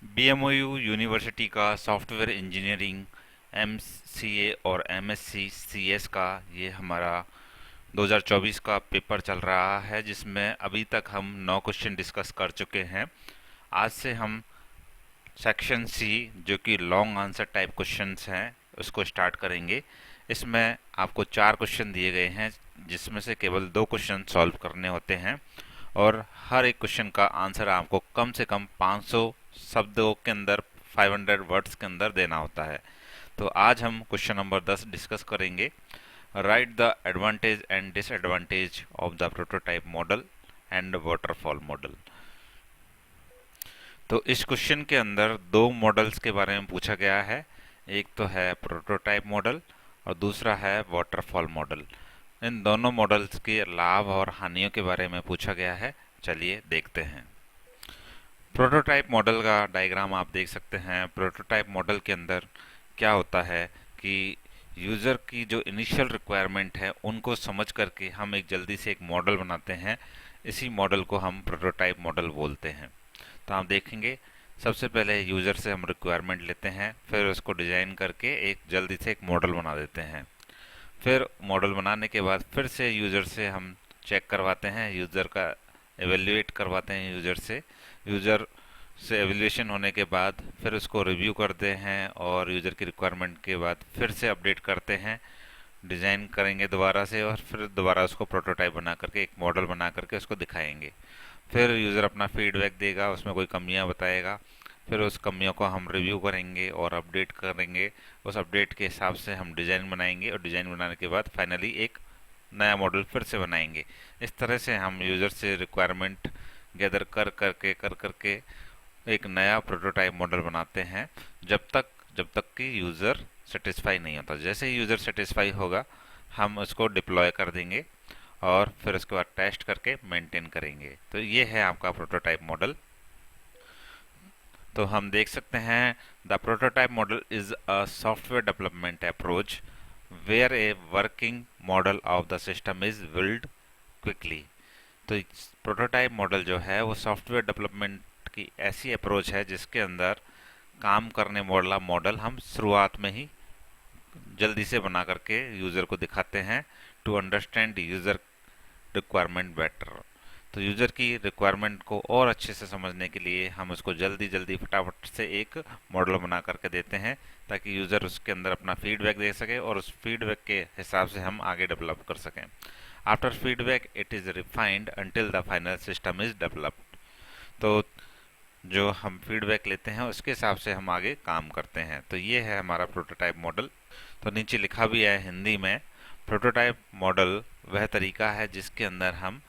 बीएमओयू university का software engineering MCA और MSc CS का ये हमारा 2024 का पेपर चल रहा है, जिसमें अभी तक हम 9 क्वेश्चन डिस्कस कर चुके हैं। आज से हम सेक्शन सी, जो कि लॉन्ग आंसर टाइप क्वेश्चंस हैं, उसको स्टार्ट करेंगे। इसमें आपको 4 क्वेश्चन दिए गए हैं, जिसमें से केवल 2 क्वेश्चन सॉल्व करने होते हैं और हर एक क्वेश्चन का आंसर आपको कम से कम 500 शब्दों के अंदर, 500 वर्ड्स के अंदर देना होता है। तो आज हम क्वेश्चन नंबर 10 डिस्कस करेंगे। Right the advantage and disadvantage of the prototype model and waterfall model. तो इस क्वेश्चन के अंदर दो मॉडल्स के बारे में पूछा गया है। एक तो है प्रोटोटाइप मॉडल और दूसरा है वाटरफॉल मॉडल। इन दोनों मॉडल्स के लाभ और हानियों के बारे में पूछा गया है। चलिए देखते हैं। प्रोटोटाइप मॉडल का डायग्राम आप देख सकते हैं। प्रोटोटाइप मॉडल के अंदर क्या होता है कि यूज़र की जो इनिशियल रिक्वायरमेंट है उनको समझ करके हम एक जल्दी से एक मॉडल बनाते हैं। इसी मॉडल को हम प्रोटोटाइप मॉडल बोलते हैं। तो आप देखेंगे, सबसे पहले यूज़र से हम रिक्वायरमेंट लेते हैं, फिर उसको डिज़ाइन करके एक जल्दी से एक मॉडल बना देते हैं। फिर मॉडल बनाने के बाद फिर से यूज़र से हम चेक करवाते हैं, यूज़र का एवेल्युएट करवाते हैं यूज़र से एवेल्यूएशन होने के बाद फिर उसको रिव्यू करते हैं और यूज़र की रिक्वायरमेंट के बाद फिर से अपडेट करते हैं, डिज़ाइन करेंगे दोबारा से और फिर दोबारा उसको प्रोटोटाइप बना करके एक मॉडल बना करके उसको दिखाएंगे। फिर यूज़र अपना फीडबैक देगा, उसमें कोई कमियां बताएगा, फिर उस कमियों को हम रिव्यू करेंगे और अपडेट करेंगे। उस अपडेट के हिसाब से हम डिज़ाइन बनाएंगे और डिज़ाइन बनाने के बाद फाइनली एक नया मॉडल फिर से बनाएंगे। इस तरह से हम यूज़र से रिक्वायरमेंट गैदर कर करके एक नया प्रोटोटाइप मॉडल बनाते हैं, जब तक कि यूज़र सेटिस्फाई नहीं होता। जैसे ही यूज़र सेटिस्फाई होगा हम उसको डिप्लॉय कर देंगे और फिर उसके बाद टेस्ट करके मेंटेन करेंगे। तो ये है आपका प्रोटोटाइप मॉडल। तो हम देख सकते हैं, the prototype model is a software development approach where a working model of the system is build quickly. तो प्रोटोटाइप मॉडल जो है वो सॉफ्टवेयर डेवलपमेंट की ऐसी अप्रोच है जिसके अंदर काम करने वाला मॉडल हम शुरुआत में ही जल्दी से बना करके यूज़र को दिखाते हैं, to understand user requirement better. तो यूज़र की रिक्वायरमेंट को और अच्छे से समझने के लिए हम उसको जल्दी जल्दी फटाफट से एक मॉडल बना करके देते हैं, ताकि यूज़र उसके अंदर अपना फीडबैक दे सके और उस फीडबैक के हिसाब से हम आगे डेवलप कर सकें। After feedback it is refined until the final system is developed. तो जो हम फीडबैक लेते हैं उसके हिसाब से हम आगे काम करते हैं। तो ये है हमारा प्रोटोटाइप मॉडल। तो नीचे लिखा भी है हिंदी में, प्रोटोटाइप मॉडल वह तरीका है जिसके अंदर हम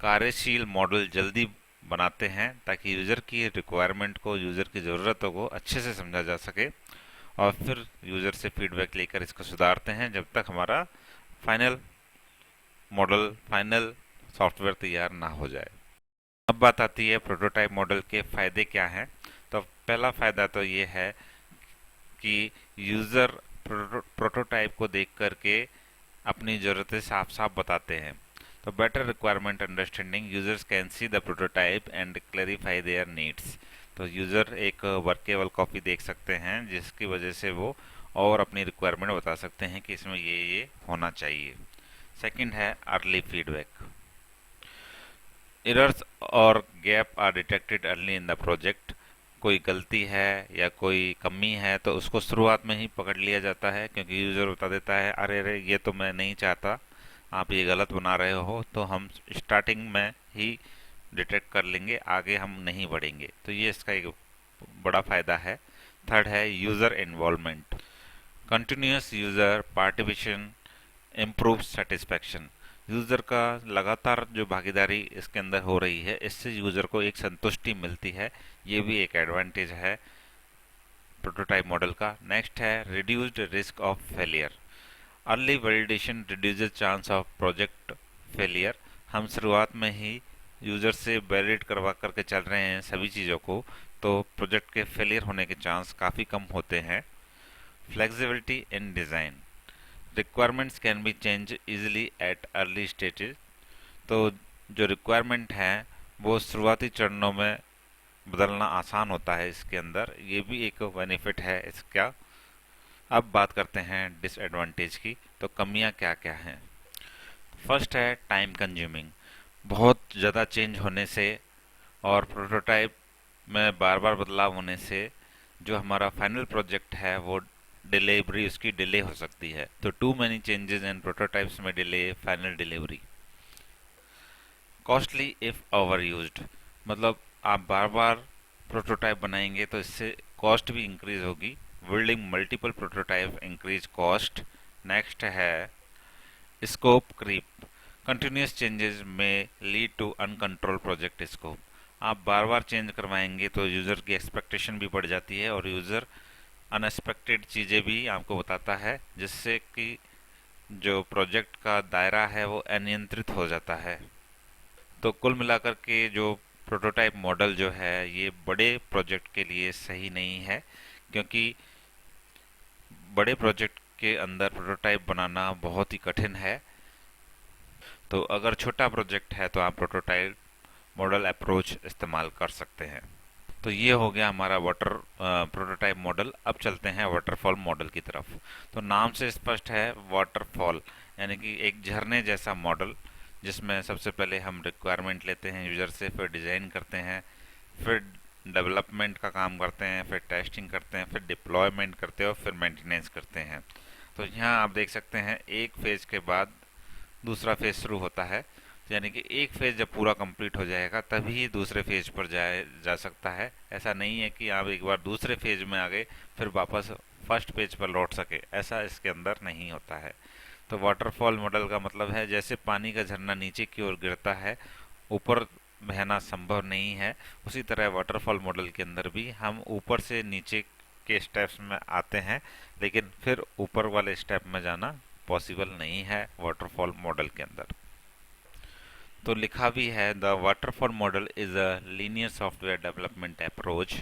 कार्यशील मॉडल जल्दी बनाते हैं, ताकि यूज़र की रिक्वायरमेंट को, यूज़र की ज़रूरतों को अच्छे से समझा जा सके और फिर यूज़र से फीडबैक लेकर इसको सुधारते हैं जब तक हमारा फाइनल मॉडल, फाइनल सॉफ्टवेयर तैयार ना हो जाए। अब बात आती है प्रोटोटाइप मॉडल के फ़ायदे क्या हैं। तो पहला फ़ायदा तो ये है कि यूज़र प्रोटोटाइप को देख करके अपनी ज़रूरतें साफ साफ बताते हैं। तो better requirement understanding, users can see the prototype and clarify there needs. तो यूज़र एक वर्केबल कॉपी देख सकते हैं जिसकी वजह से वो और अपनी रिक्वायरमेंट बता सकते हैं कि इसमें ये होना चाहिए। सेकंड है अर्ली फीडबैक। एरर्स और gap are detected early in the project. कोई गलती है या कोई कमी है तो उसको शुरुआत में ही पकड़ लिया जाता है, क्योंकि यूज़र बता देता है, अरे अरे ये तो मैं नहीं चाहता, आप ये गलत बना रहे हो। तो हम स्टार्टिंग में ही डिटेक्ट कर लेंगे, आगे हम नहीं बढ़ेंगे। तो ये इसका एक बड़ा फ़ायदा है। थर्ड है user involvement. Continuous user participation improve satisfaction. User का लगातार जो भागीदारी इसके अंदर हो रही है, इससे यूज़र को एक संतुष्टि मिलती है। ये भी एक एडवांटेज है प्रोटोटाइप मॉडल का। नेक्स्ट है reduced risk of failure. Early validation reduces chance of project failure. हम शुरुआत में ही यूज़र से वैलिडेट करवा करके चल रहे हैं सभी चीज़ों को, तो प्रोजेक्ट के फेलियर होने के चांस काफ़ी कम होते हैं। Flexibility in design. Requirements can be change easily at early stages. तो जो रिक्वायरमेंट है वो शुरुआती चरणों में बदलना आसान होता है इसके अंदर, ये भी एक बेनिफिट है इसका। अब बात करते हैं डिसएडवांटेज की, तो कमियां क्या क्या हैं। फर्स्ट है टाइम कंज्यूमिंग। बहुत ज़्यादा चेंज होने से और प्रोटोटाइप में बार बार बदलाव होने से जो हमारा फाइनल प्रोजेक्ट है वो डिलीवरी उसकी डिले हो सकती है। तो too many changes in prototypes में delay final delivery. Costly if over used, मतलब आप बार बार प्रोटोटाइप बनाएंगे तो इससे कॉस्ट भी इंक्रीज होगी। Building multiple prototype increase cost. Next है स्कोप क्रीप। कंटिन्यूस चेंजेस में lead to uncontrol project scope. आप बार बार चेंज करवाएंगे तो यूज़र की एक्सपेक्टेशन भी बढ़ जाती है और यूज़र अनएक्सपेक्टेड चीज़ें भी आपको बताता है, जिससे कि जो प्रोजेक्ट का दायरा है वो अनियंत्रित हो जाता है। तो कुल मिलाकर के जो प्रोटोटाइप मॉडल जो है ये बड़े प्रोजेक्ट के लिए सही नहीं है, क्योंकि बड़े प्रोजेक्ट के अंदर प्रोटोटाइप बनाना बहुत ही कठिन है। तो अगर छोटा प्रोजेक्ट है तो आप प्रोटोटाइप मॉडल अप्रोच इस्तेमाल कर सकते हैं। तो ये हो गया हमारा वाटर प्रोटोटाइप मॉडल। अब चलते हैं वाटरफॉल मॉडल की तरफ। तो नाम से स्पष्ट है वाटरफॉल, यानी कि एक झरने जैसा मॉडल, जिसमें सबसे पहले हम रिक्वायरमेंट लेते हैं यूज़र से, फिर डिज़ाइन करते हैं, फिर डेवलपमेंट का काम करते हैं, फिर टेस्टिंग करते हैं, फिर डिप्लॉयमेंट करते हैं और फिर मेंटेनेंस करते हैं। तो यहाँ आप देख सकते हैं एक फेज़ के बाद दूसरा फेज़ शुरू होता है। यानी कि एक फेज़ जब पूरा कंप्लीट हो जाएगा तभी दूसरे फेज़ पर जा सकता है। ऐसा नहीं है कि आप एक बार दूसरे फेज़ में आ गए फिर वापस फर्स्ट पेज पर लौट सके, ऐसा इसके अंदर नहीं होता है। तो वाटरफॉल मॉडल का मतलब है जैसे पानी का झरना नीचे की ओर गिरता है, ऊपर बहना संभव नहीं है, उसी तरह वाटरफॉल मॉडल के अंदर भी हम ऊपर से नीचे के स्टेप्स में आते हैं, लेकिन फिर ऊपर वाले स्टेप में जाना पॉसिबल नहीं है वाटरफॉल मॉडल के अंदर। तो लिखा भी है the waterfall model is a linear software development approach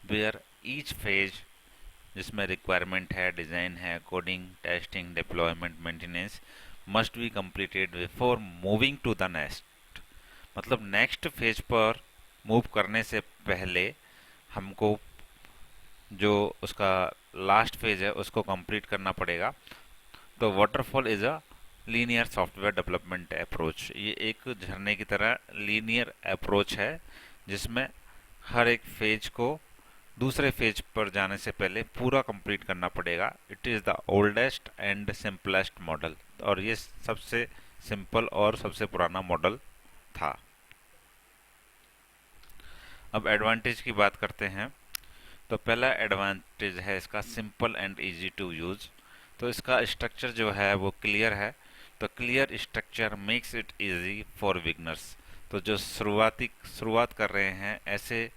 where each phase, जिसमें रिक्वायरमेंट है, डिज़ाइन है, coding, testing, deployment, maintenance, must be completed before moving to the next. मतलब नेक्स्ट फेज पर मूव करने से पहले हमको जो उसका लास्ट फेज है उसको कंप्लीट करना पड़ेगा। तो waterfall is a linear software development approach, ये एक झरने की तरह लीनियर अप्रोच है जिसमें हर एक फेज को दूसरे फेज पर जाने से पहले पूरा कंप्लीट करना पड़ेगा। It is the oldest and simplest model, और ये सबसे सिंपल और सबसे पुराना मॉडल था। अब एडवांटेज की बात करते हैं। तो पहला एडवांटेज है इसका simple and easy to use. तो इसका स्ट्रक्चर जो है वो क्लियर है। तो clear structure makes it easy for beginners. तो जो शुरुआत कर रहे हैं ऐसे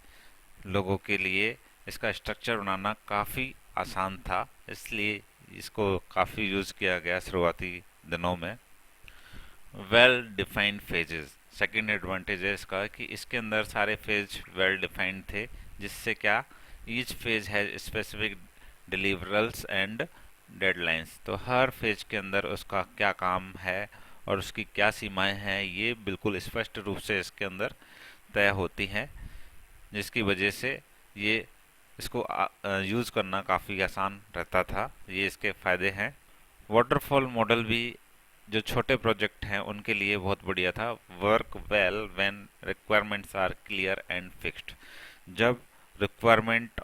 लोगों के लिए इसका स्ट्रक्चर बनाना काफ़ी आसान था, इसलिए इसको काफ़ी यूज़ किया गया शुरुआती दिनों में। Well defined phases, second advantage है इसका कि इसके अंदर सारे फेज वेल डिफाइंड थे, जिससे क्या ईच फेज है स्पेसिफिक डिलीवरल्स एंड डेडलाइंस। तो हर फेज के अंदर उसका क्या काम है और उसकी क्या सीमाएं हैं ये बिल्कुल स्पष्ट रूप से इसके अंदर तय होती हैं, जिसकी वजह से ये इसको यूज़ करना काफ़ी आसान रहता था। ये इसके फ़ायदे हैं। वाटरफॉल मॉडल भी जो छोटे प्रोजेक्ट हैं उनके लिए बहुत बढ़िया था। Work well when requirements are clear and fixed. जब रिक्वायरमेंट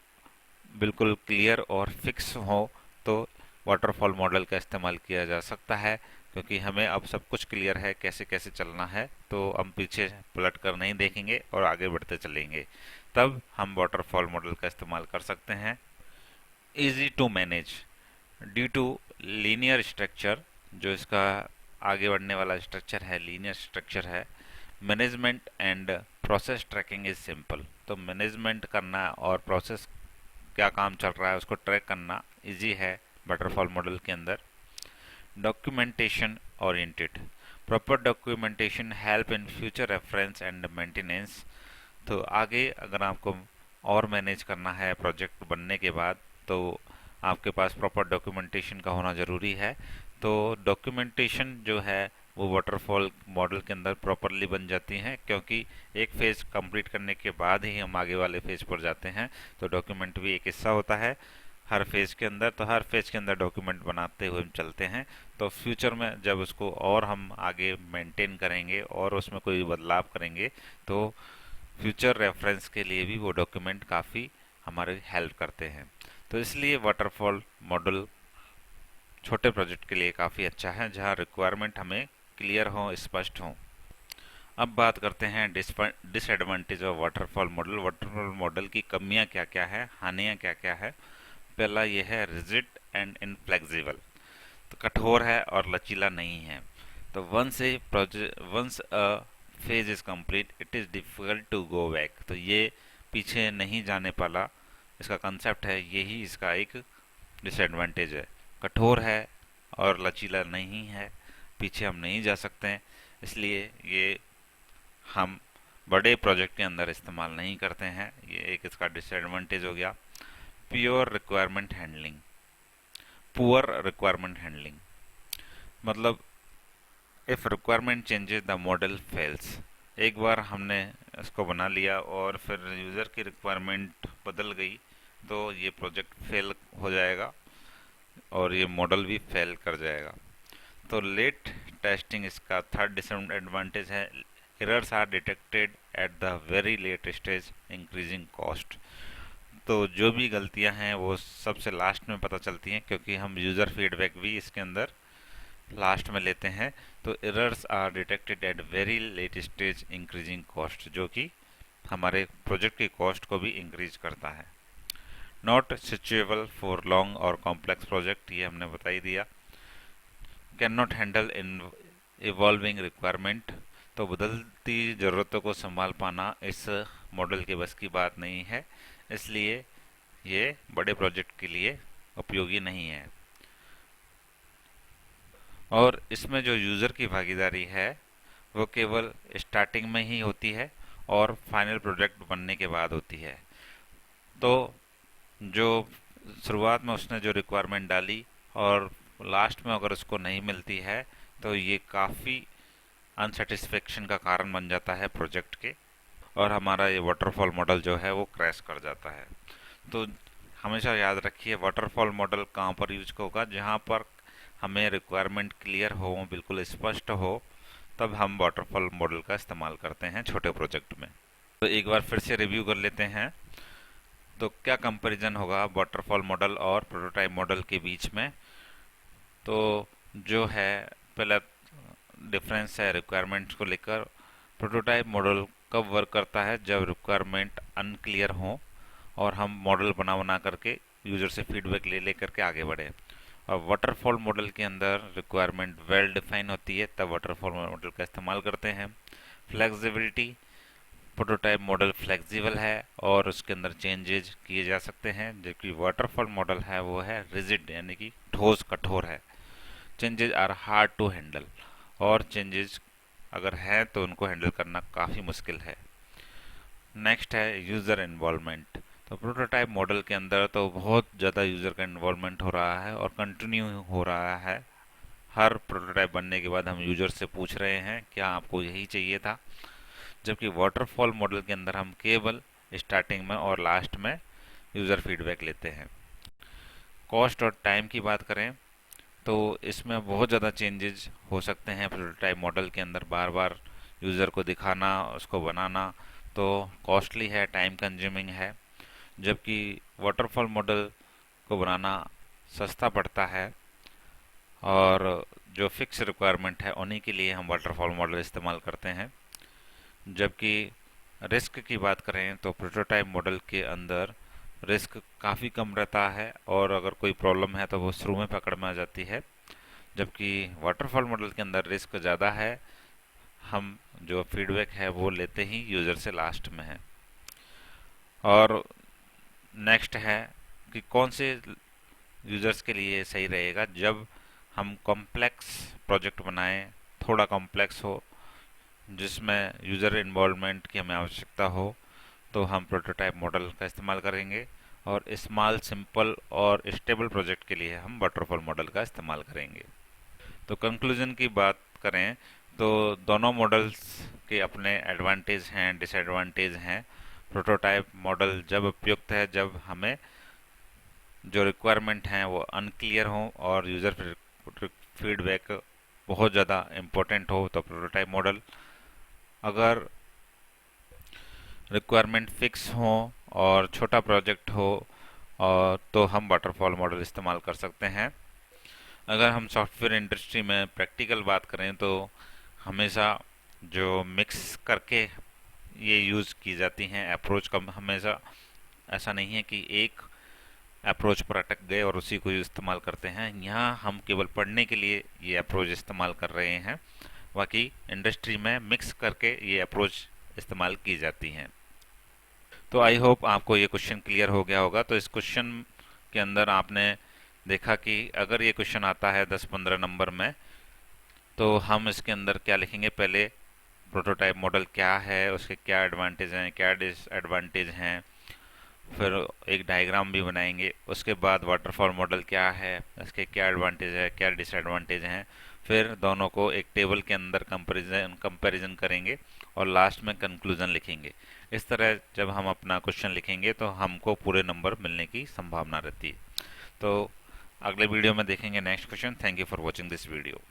बिल्कुल क्लियर और फिक्स हो तो वाटरफॉल मॉडल का इस्तेमाल किया जा सकता है, क्योंकि हमें अब सब कुछ क्लियर है कैसे कैसे चलना है, तो हम पीछे पलट कर नहीं देखेंगे और आगे बढ़ते चलेंगे। तब हम वाटरफॉल मॉडल का इस्तेमाल कर सकते हैं। Easy to manage due to linear structure, जो इसका आगे बढ़ने वाला स्ट्रक्चर है लीनियर स्ट्रक्चर है। Management and process tracking is simple. तो मैनेजमेंट करना और प्रोसेस क्या काम चल रहा है उसको ट्रैक करना इजी है वाटरफॉल मॉडल के अंदर। Documentation oriented, proper documentation help in future reference and maintenance. तो आगे अगर आपको और मैनेज करना है प्रोजेक्ट बनने के बाद तो आपके पास प्रॉपर डॉक्यूमेंटेशन का होना ज़रूरी है। तो डॉक्यूमेंटेशन जो है वो वाटरफॉल मॉडल के अंदर प्रॉपरली बन जाती हैं, क्योंकि एक फेज कंप्लीट करने के बाद ही हम आगे वाले फेज पर जाते हैं। तो डॉक्यूमेंट भी एक हिस्सा होता है हर फेज के अंदर, तो हर फेज के अंदर डॉक्यूमेंट बनाते हुए हम चलते हैं। तो फ्यूचर में जब उसको और हम आगे मेंटेन करेंगे और उसमें कोई बदलाव करेंगे, तो फ्यूचर रेफरेंस के लिए भी वो डॉक्यूमेंट काफ़ी हमारे हेल्प करते हैं। तो इसलिए वाटरफॉल मॉडल छोटे प्रोजेक्ट के लिए काफ़ी अच्छा है, जहाँ रिक्वायरमेंट हमें क्लियर हो, स्पष्ट हो। अब बात करते हैं disadvantage of waterfall model. Waterfall model की कमियां क्या क्या है, हानियां क्या क्या है। पहला ये है रिजिड एंड इनफ्लेक्सिबल, तो कठोर है और लचीला नहीं है। तो once a phase is complete it is difficult to go back. तो ये पीछे नहीं जाने वाला इसका कंसेप्ट है, यही इसका एक डिसएडवांटेज है। कठोर है और लचीला नहीं है, पीछे हम नहीं जा सकते हैं, इसलिए ये हम बड़े प्रोजेक्ट के अंदर इस्तेमाल नहीं करते हैं। ये एक इसका डिसएडवांटेज हो गया। Pure requirement handling, poor requirement handling, मतलब if requirement changes the model fails. एक बार हमने इसको बना लिया और फिर यूज़र की रिक्वायरमेंट बदल गई, तो ये प्रोजेक्ट फेल हो जाएगा और ये मॉडल भी फेल कर जाएगा। तो लेट टेस्टिंग इसका थर्ड डिसएडवांटेज है। Errors are detected at the very late stage, increasing cost. तो जो भी गलतियां हैं वो सबसे लास्ट में पता चलती हैं, क्योंकि हम यूज़र फीडबैक भी इसके अंदर लास्ट में लेते हैं। तो errors are detected at very late stage, increasing cost, जो कि हमारे प्रोजेक्ट की कॉस्ट को भी इंक्रीज करता है। नॉट सिचुएबल फॉर लॉन्ग और कॉम्प्लेक्स प्रोजेक्ट, ये हमने बता ही दिया। Can not handle in evolving requirement, तो बदलती ज़रूरतों को संभाल पाना इस मॉडल के बस की बात नहीं है, इसलिए ये बड़े प्रोजेक्ट के लिए उपयोगी नहीं है। और इसमें जो यूज़र की भागीदारी है वो केवल स्टार्टिंग में ही होती है और फाइनल प्रोजेक्ट बनने के बाद होती है। तो जो शुरुआत में उसने जो रिक्वायरमेंट डाली और लास्ट में अगर उसको नहीं मिलती है, तो ये काफ़ी अनसेटिस्फेक्शन का कारण बन जाता है प्रोजेक्ट के, और हमारा ये वाटरफॉल मॉडल जो है वो क्रैश कर जाता है। तो हमेशा याद रखिए वाटरफॉल मॉडल कहाँ पर यूज होगा, जहाँ पर हमें रिक्वायरमेंट क्लियर हो, बिल्कुल स्पष्ट हो, तब हम वाटरफॉल मॉडल का इस्तेमाल करते हैं छोटे प्रोजेक्ट में। तो एक बार फिर से रिव्यू कर लेते हैं। तो क्या कंपैरिजन होगा वाटरफॉल मॉडल और प्रोटोटाइप मॉडल के बीच में। तो जो है पहला डिफरेंस है रिक्वायरमेंट्स को लेकर। प्रोटोटाइप मॉडल कब वर्क करता है, जब रिक्वायरमेंट अनक्लियर हो और हम मॉडल बना बना करके यूजर से फीडबैक ले ले करके आगे बढ़े। और वाटरफॉल मॉडल के अंदर रिक्वायरमेंट वेल डिफाइन होती है, तब वाटरफॉल मॉडल का इस्तेमाल करते हैं। फ्लेक्सिबिलिटी, प्रोटोटाइप मॉडल फ्लेक्सिबल है और उसके अंदर चेंजेज किए जा सकते हैं, जबकि वाटरफॉल मॉडल है वो है रिजिड, यानी कि ठोस कठोर है। Changes are hard to handle, और चेंजेस अगर हैं तो उनको हैंडल करना काफ़ी मुश्किल है। नेक्स्ट है यूज़र इन्वॉल्वमेंट। तो प्रोटोटाइप मॉडल के अंदर तो बहुत ज़्यादा यूज़र का इन्वॉल्वमेंट हो रहा है और कंटिन्यू हो रहा है। हर प्रोटोटाइप बनने के बाद हम यूज़र से पूछ रहे हैं क्या आपको यही चाहिए था, जबकि वाटरफॉल मॉडल के अंदर हम केवल स्टार्टिंग में और लास्ट में यूज़र फीडबैक लेते हैं। कॉस्ट और टाइम की बात करें तो इसमें बहुत ज़्यादा चेंजेस हो सकते हैं प्रोटोटाइप मॉडल के अंदर। बार बार यूज़र को दिखाना, उसको बनाना तो कॉस्टली है, टाइम कंज्यूमिंग है, जबकि वाटरफॉल मॉडल को बनाना सस्ता पड़ता है। और जो फिक्स रिक्वायरमेंट है उन्हीं के लिए हम वाटरफॉल मॉडल इस्तेमाल करते हैं। जबकि रिस्क की बात करें तो प्रोटोटाइप मॉडल के अंदर रिस्क काफ़ी कम रहता है, और अगर कोई प्रॉब्लम है तो वो शुरू में पकड़ में आ जाती है, जबकि वाटरफॉल मॉडल के अंदर रिस्क ज़्यादा है। हम जो फीडबैक है वो लेते ही यूज़र से लास्ट में है। और नेक्स्ट है कि कौन से यूज़र्स के लिए सही रहेगा, जब हम कॉम्प्लेक्स प्रोजेक्ट बनाएं, थोड़ा कॉम्प्लेक्स हो, जिसमें यूज़र इन्वॉल्वमेंट की हमें आवश्यकता हो, तो हम प्रोटोटाइप मॉडल का इस्तेमाल करेंगे। और स्मॉल, सिंपल और स्टेबल प्रोजेक्ट के लिए हम वाटरफॉल मॉडल का इस्तेमाल करेंगे। तो कंक्लूजन की बात करें तो दोनों मॉडल्स के अपने एडवांटेज हैं, डिसएडवांटेज हैं। प्रोटोटाइप मॉडल जब उपयुक्त है जब हमें जो रिक्वायरमेंट हैं वो अनक्लियर हो और यूज़र फीडबैक बहुत ज़्यादा इम्पोर्टेंट हो तो प्रोटोटाइप मॉडल, अगर रिक्वायरमेंट फिक्स हो और छोटा प्रोजेक्ट हो और तो हम वाटरफॉल मॉडल इस्तेमाल कर सकते हैं। अगर हम सॉफ्टवेयर इंडस्ट्री में प्रैक्टिकल बात करें तो हमेशा जो मिक्स करके ये यूज़ की जाती हैं अप्रोच का, हमेशा ऐसा नहीं है कि एक अप्रोच पर अटक गए और उसी को इस्तेमाल करते हैं। यहाँ हम केवल पढ़ने के लिए ये अप्रोच इस्तेमाल कर रहे हैं, बाकी इंडस्ट्री में मिक्स करके ये अप्रोच इस्तेमाल की जाती हैं। तो आई होप आपको ये क्वेश्चन क्लियर हो गया होगा। तो इस क्वेश्चन के अंदर आपने देखा कि अगर ये क्वेश्चन आता है 10-15 नंबर में तो हम इसके अंदर क्या लिखेंगे, पहले प्रोटोटाइप मॉडल क्या है, उसके क्या एडवांटेज हैं, क्या डिसएडवांटेज हैं, फिर एक डायग्राम भी बनाएंगे। उसके बाद वाटरफॉल मॉडल क्या है, इसके क्या एडवांटेज है, क्या डिसएडवांटेज हैं, फिर दोनों को एक टेबल के अंदर कंपैरिजन करेंगे और लास्ट में कंक्लूजन लिखेंगे। इस तरह जब हम अपना क्वेश्चन लिखेंगे तो हमको पूरे नंबर मिलने की संभावना रहती है। तो अगले वीडियो में देखेंगे next question. Thank you for watching this video.